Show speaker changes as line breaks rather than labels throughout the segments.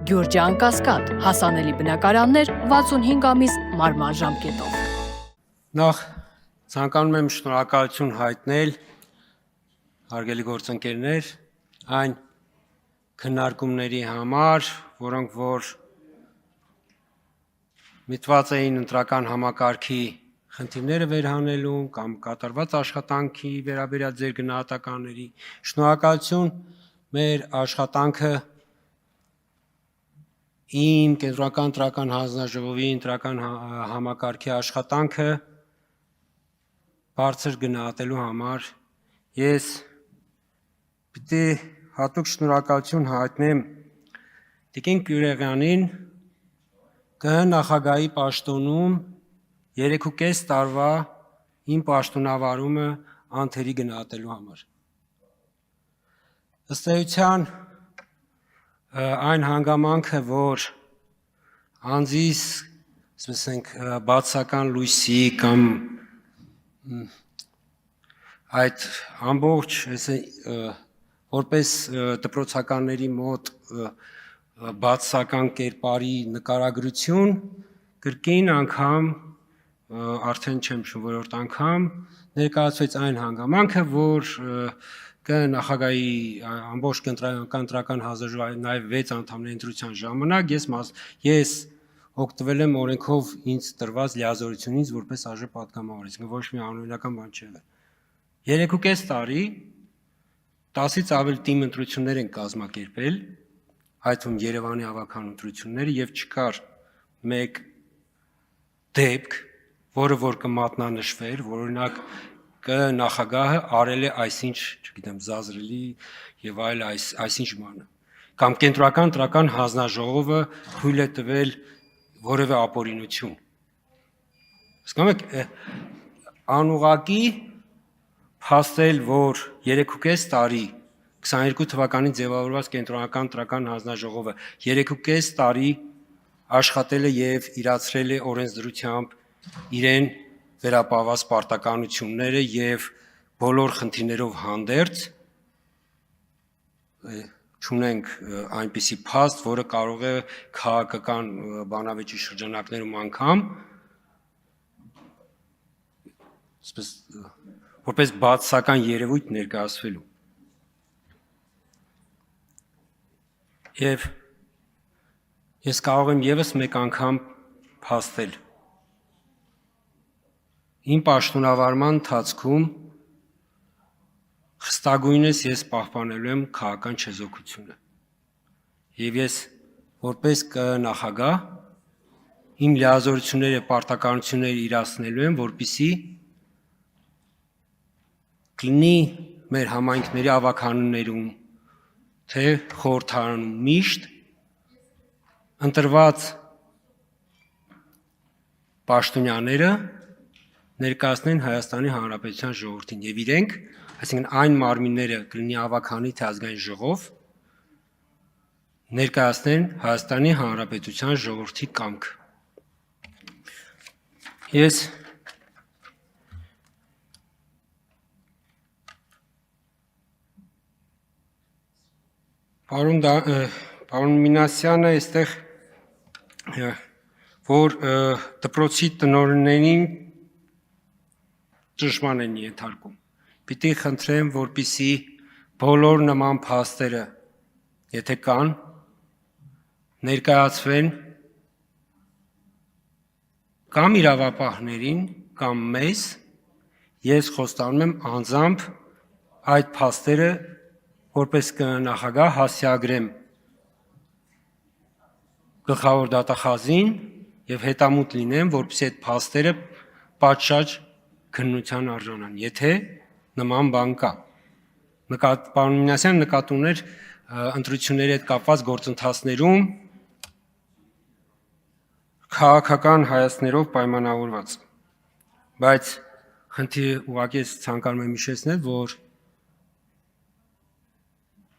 Գյուրջան Կասկադ, հասանելի բնակարաններ 65 ամիս մարման ժամկետով։
Նախ ցանկանում եմ շնորհակալություն հայտնել հարգելի գործընկերներ այն քննարկումների համար, որոնք որ միտված էին ընտրական համակարգի խնդիրները վերհանելու կամ կատարված աշխատանքի վերաբերյալ ձեր գնահատականների, շնորհակալություն մեր աշխատանքը իմ կենտրոնական ընտրական հանձնաժողովի ընտրական համակարգի աշխատանքը բարձր գնահատելու համար ես պիտի հատուկ շնորհակալություն հայտնեմ Տիկին Գյուրեղյանին նախագահի պաշտոնում 3.5 տարվա իմ պաշտոնավարումը անթերի գնահատելու համար։ Ըստ էության այն հանգամանքը, որ անձիս, ասենք, բացական լույսի կամ այդ ամբողջ որպես դպրոցականների մոտ բացական կերպարի նկարագրություն կրկին անգամ արդեն չեմ շու որորդ անգամ ներկայացվեց այն հանգամանքը, որ նախագահի ամբողջ կենտրոնական հանձնաժողովի նաև 6 անդամների ընտրության ժամանակ ես օգտվել եմ օրենքով ինձ տրված լիազորությունից որպես ԱԺ պատգամավոր, այսինքն ոչ մի անօրինական բան չի եղել։ 3.5 տարի 10-ից ավելի թիմ ընտրություններ են կազմակերպել, այդ թվում Երևանի ավագան ընտրությունները եւ չկար մեկ դեպք, որը որ կմատնանշվեր, որ օրինակ նախագահը արել է այսինչ, չգիտեմ, զազրելի եւ այլ այսինչ բանը կամ կենտրոնական ընտրական հանձնաժողովը թույլ է տվել որևէ ապօրինություն։ Հասկանում եք, անուղղակի փաստել, որ 3.5 տարի 22 թվականին ձևավորված կենտրոնական ընտրական հանձնաժողովը 3.5 տարի աշխատել է եւ իրացրել է օրենսդրությամբ իրեն վերապահված պարտականությունները եւ բոլոր խնդիրներով հանդերձ չունենք այնպիսի փաստ, որը կարող է քաղաքական բանավեճի շրջանակներում անգամ որպես բացասական երևույթ ներկայացվելու։ Եվ ես կարող եմ եւս մեկ անգամ փաստել իմ պաշտոնավարման ընթացքում խստագույնս ես պահպանելու եմ քաղաքական չեզոքությունը։ Եվ ես որպես նախագահ իմ լիազորությունները եւ պարտականությունները իրացնելու եմ, որպեսզի կլինի մեր համայնքների ավագանուններում թե խորհրդարանում միշտ ընտրված պաշտոնյաները ներկայացնեն Հայաստանի Հանրապետության ժողովրդին եւ իրենք, այսինքն այն մարմինները կլինի ավագանի թե ազգային ժողով, ներկայացնեն Հայաստանի Հանրապետության ժողովրդի կամքը։ Ես Պարոն Մինասյանը այստեղ որ դպրոցի տնօրեններին ճշմարտ են ենթարկում։ Պիտի խնդրեմ, որպեսզի բոլոր նման փաստերը, եթե կան, ներկայացվեն կամ իրավապահներին, կամ մեզ, ես խոստանում եմ անձամբ այդ փաստերը որպես նախագահ հասցեագրեմ գլխավոր դատախազին եւ հետամուտ լինեմ, որպեսզի այդ փաստերը պատշաճ քննության արժանան, եթե նման բան կա։ Պարոն Մինասյանը նկատի ուներ ընտրությունների հետ կապված գործընթացներում քաղաքական հայացքներով պայմանավորված, բայց խնդիրը ուղղակի ես ցանկանում եմ հիշեցնել, որ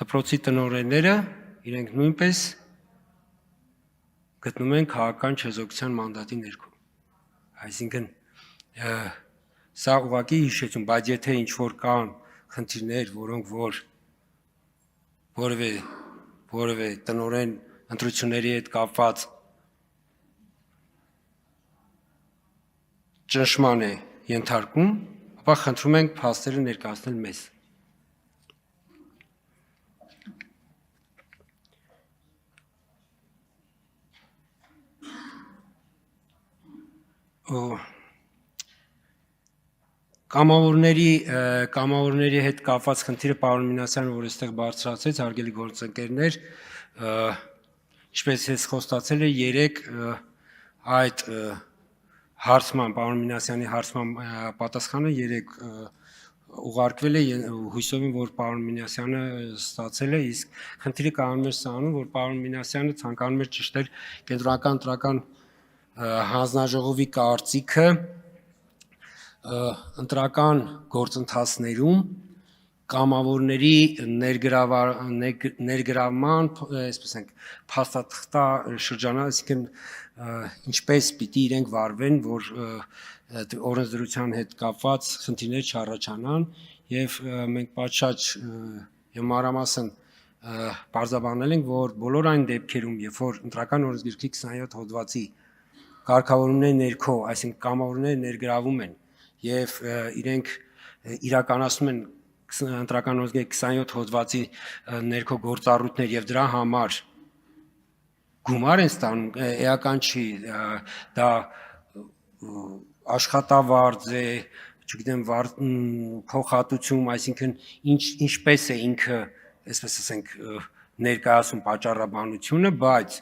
դպրոցի տնօրենները իրենք նույնպես գտնում են քաղաքական չեզոքության մանդատի ներքո։ Այսինքն սա ուղղակի հիշեցում, բայց եթե ինչ-որ կան խնդիրներ, որոնք որ որևէ տնօրեն ընտրությունների հետ կապված ճնշման է ենթարկում, ապա խնդրում ենք փաստերը ներկայացնել մեզ։ Կամավորների հետ կապված խնդիրը պարոն Մինասյանը, որ այստեղ բարձրացեց, հարգելի գործընկերներ, ինչպես ես խոստացել եմ, երեք այդ հարցման, պարոն Մինասյանի հարցման պատասխանը երեք ուղարկվել է, հույսով եմ, որ պարոն Մինասյանը ստացել է, իսկ խնդիրը կայանում էր սանում, որ պարոն Մինասյանը ցանկանում էր ճշտել կենտրոնական ընտրական հանձնաժողովի կարծիքը ընտրական գործընթացներում կամավորների ներգրավման, այսպես ենք, փաստաթղթա շրջանը, այսինքն ինչպես պիտի իրենք վարվեն, որ օրենսդրության հետ կապված խնդիրներ չառաջանան, եւ մենք պատշաճ եւ մանրամասն բարձրաբանել ենք, որ բոլոր այն դեպքերում, երբ որ ընտրական օրենսգրքի 27 հոդվածի կարգավորումների ներքո, այսինքն կամավորները ներգրավում են եւ իրենք իրականացնում են ընտրական օրենսգրքի 27 հոդվածի ներքո գործառույթներ եւ դրա համար գումար են ստանում, էական չի, դա աշխատավարձ է, չգիտեմ, փոխհատուցում, այսինքն ինչպես է ինքը, այսպես ասենք, ներկայացում պատճառաբանությունը, բայց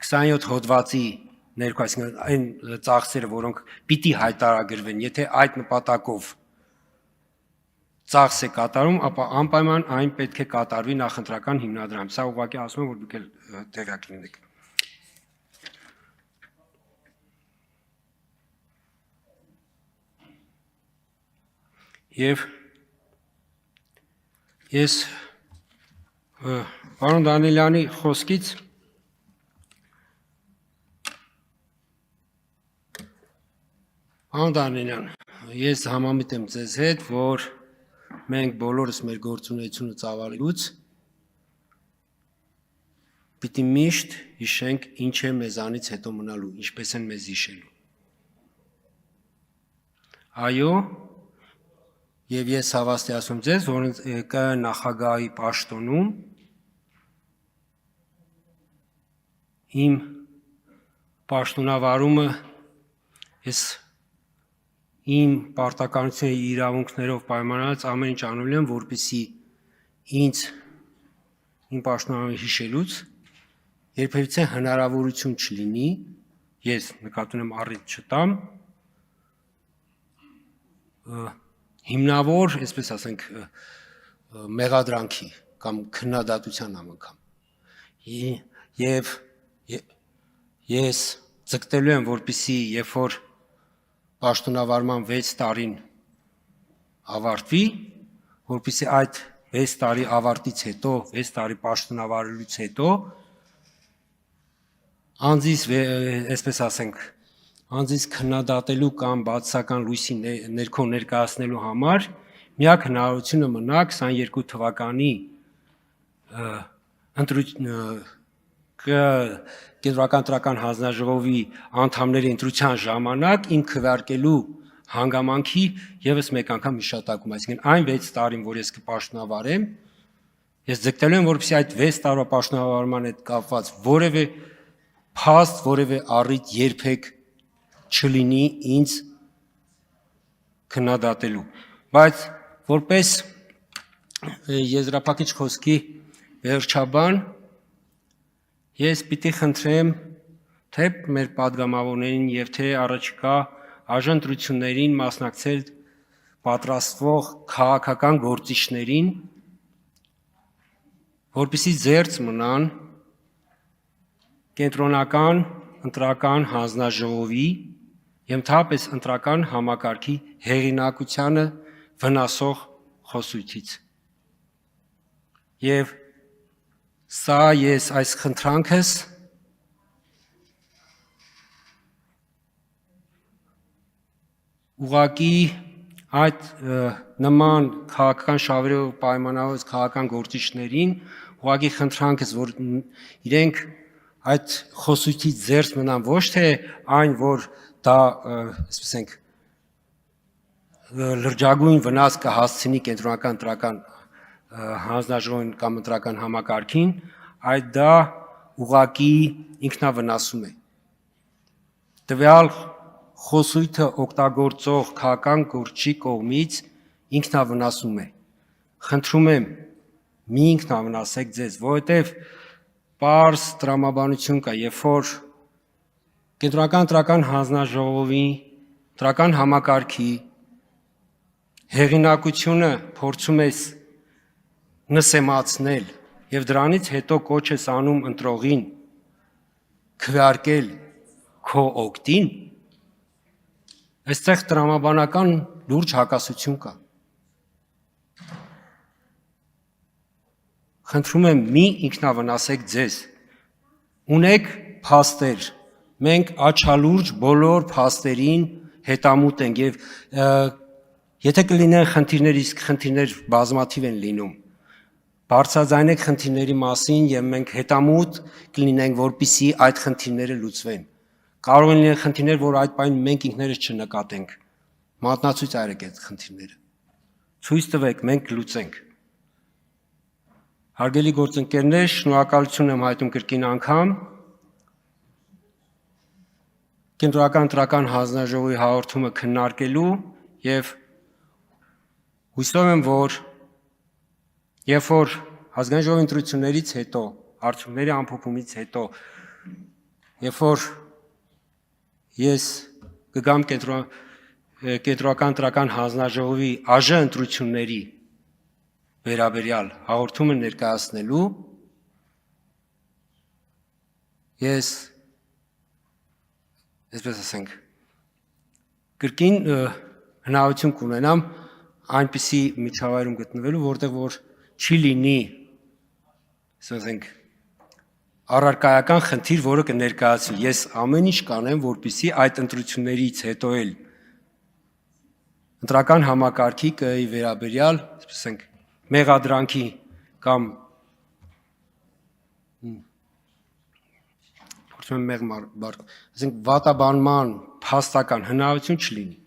27 հոդվածի ներքո, այսինքն այն ծախսերը, որոնք պիտի հայտարարագրվեն, եթե այդ նպատակով ծախս է կատարում, ապա անպայման այն պետք է կատարվի նախընտրական հիմնադրամում։ Սա ուղղակի ասում եմ, որ դուք էլ տեղյակ լինեք։ Եվ ես պարոն Դանիելյանի խոսքից պարոն Դանիելյան, ես համամիտ եմ ձեզ հետ, որ մենք բոլորս մեր գործունեությունը ծավալելուց պիտի միշտ հիշենք ինչ է մեզանից հետո մնալու, ինչպես են մեզ հիշելու։ Այո, եւ ես հավաստիացնում ձեզ, որ ԿԸ նախագահի պաշտոնում իմ պաշտոնավարումը ես իմ պարտականությունների իրավունքներով պայմանավորած ամեն ինչ անելու եմ, որպեսզի ինձ իմ պաշտոնավարումը հիշելուց երբևիցե հնարավորություն չլինի, ես նկատի ունեմ առիթ չտամ, հիմնավոր, այսպես ասենք, մեղադրանքի կամ քննադատության անգամ։ Եվ ես ձգտելու եմ, որպեսզի երբ որ պաշտոնավարման 6 տարին ավարտվի, որպեսզի այդ 6 տարի ավարտից հետո, 6 տարի պաշտոնավարելուց հետո անձիս, այսպես ասենք, անձիս քննադատելու կամ բացասական լույսի ներքո ներկայացնելու համար միակ հնարավորությունը մնա 22 թվականի կենտրոնական ընտրական հանձնաժողովի անդամների ընտրության ժամանակ իմ քվեարկելու հանգամանքի եւս մեկ անգամ հիշատակում, այսինքն այն 6 տարին, որ ես կպաշտոնավարեմ, ես ձգտելու եմ, որպեսզի այդ 6 տարվա պաշտոնավարման հետ կապված որևէ փաստ, որևէ առիթ երբեք չլինի ինձ քննադատելու, բայց որպես եզրափակիչ խոսքի վերջաբան ես պիտի խնդրեմ թե մեր падգամավորներին եւ թե առաջիկա արժանտրություններին մասնակցել պատրաստվող քաղաքական գործիչներին, որպեսզի զերծ մնան կենտրոնական ընտրական հանձնաժողովի եւ ընդհանրապես ընտրական համակարգի հեղինակությանը վնասող խոսույթից։ Եվ սա ես այս խնդրանքս ուղղակի այդ նման քաղաքական շավերով պայմանավորված քաղաքական գործիչներին ուղղակի խնդրանքս, որ իրենք այդ խոսույթից զերծ մնան ոչ թե այն, որ դա, ասենք, լրջագույն վնաս կհասցնի կենտրոնական ընտրական հանձնաժողովին կամ ընտրական համակարգին, այդ դա ուղղակի ինքնավնասում է։ Տվյալ խոսույթը օգտագործող քաղաքական գործչի կողմից ինքնավնասում է։ Խնդրում եմ, մի ինքնավնասեք ձեզ, որովհետև պարզ տրամաբանություն կա, երբ որ կենտրոնական ընտրական հանձնաժողովի ընտրական համակարգի հեղինակությունը փորձում ես նսեմացնել եւ դրանից հետո կոչ ես անում ընտրողին քվեարկել քո օգտին, այստեղ տրամաբանական լուրջ հակասություն կա։ Խնդրում եմ, մի ինքնավնասեք ձեզ, ունեք փաստեր, մենք աչալուրջ բոլոր փաստերին հետամուտ ենք եւ եթե կլինեն խնդիրներ, իսկ խնդիրներ բազմաթիվ են լինում, բարձրաձայնեք խնդիրների մասին եւ մենք հետամուտ կլինենք, որպիսի այդ խնդիրները լուծվեն։ Կարող են լինել խնդիրներ, որ այդ պայն մենք ինքներս չնկատենք։ Մատնացույց արեք այդ խնդիրները։ Ցույց տվեք, մենք լուծենք։ Հարգելի գործընկերներ, շնորհակալություն եմ հայտնում կրկին անգամ կենտրոնական ընտրական հանձնաժողովի հաղորդումը քննարկելու եւ հույսով եմ, որ երբ որ ազգային ժողովի ընտրություններից հետո, արդյունքների ամփոփումից հետո, երբ որ ես կգամ կենտրոնական ընտրական հանձնաժողովի ԱԺ ընտրությունների վերաբերյալ հաղորդումը ներկայացնելու, ես, այսպես ասենք, կրկին հնարավորություն կունենամ այնպիսի միջավայրում գտնվելու, որտեղ որ չի լինի, ասենք, առարկայական խնդիր, որը կներկայացվի։ Ես ամեն ինչ կանեմ, որպեսզի այդ ընտրություններից հետո էլ ընտրական համակարգի կայի վերաբերյալ, ասենք, մեղադրանքի կամ ասենք վատաբանման փաստական հնարավորություն չլինի։